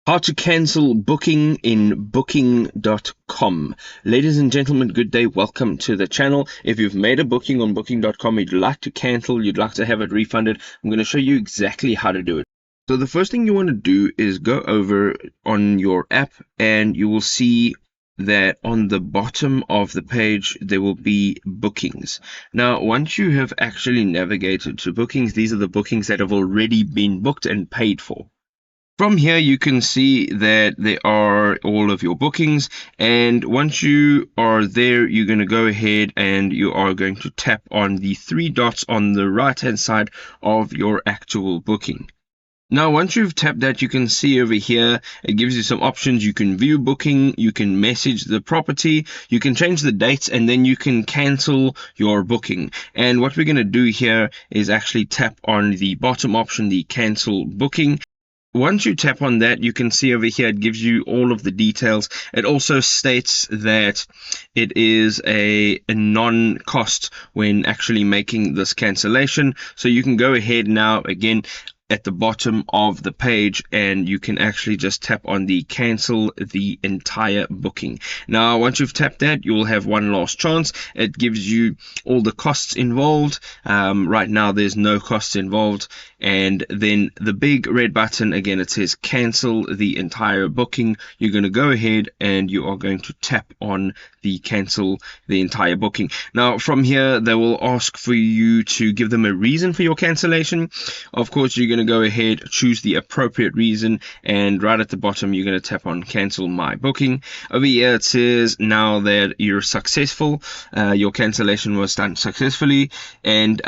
How to cancel booking in booking.com. Ladies and gentlemen, good day. Welcome to the channel. If you've made a booking on booking.com, you'd like to cancel, you'd like to have it refunded, I'm going to show you exactly how to do it. So the first thing you want to do is go over on your app and you will see that on the bottom of the page there will be bookings. Now, once you have actually navigated to bookings, these are the bookings that have already been booked and paid for. From here, you can see that there are all of your bookings, and once you are there, you're going to go ahead and you are going to tap on the three dots on the right hand side of your actual booking. Now, once you've tapped that, you can see over here, it gives you some options. You can view booking, you can message the property, you can change the dates, and then you can cancel your booking. And what we're going to do here is actually tap on the bottom option, the cancel booking. Once you tap on that, you can see over here, it gives you all of the details. It also states that it is a non-cost when actually making this cancellation. So you can go ahead now, again, at the bottom of the page, and you can actually just tap on the cancel the entire booking. Now, once you've tapped that, you'll have one last chance. It gives you all the costs involved. Right now there's no costs involved, and then the big red button, again, it says cancel the entire booking. You're going to go ahead and you are going to tap on the cancel the entire booking. Now, from here they will ask for you to give them a reason for your cancellation. Of course, you're going to go ahead, choose the appropriate reason, and right at the bottom you're going to tap on cancel my booking. Over here it says now that you're successful, your cancellation was done successfully, and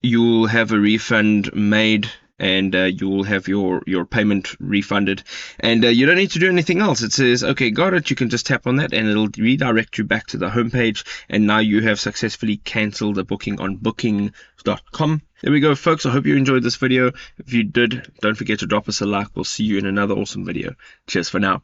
you'll have a refund made, and you will have your payment refunded, and you don't need to do anything else. It says, okay, got it. You can just tap on that and it'll redirect you back to the home page, and now you have successfully canceled the booking on booking.com. There we go, folks. I hope you enjoyed this video. If you did, don't forget to drop us a like. We'll see you in another awesome video. Cheers for now.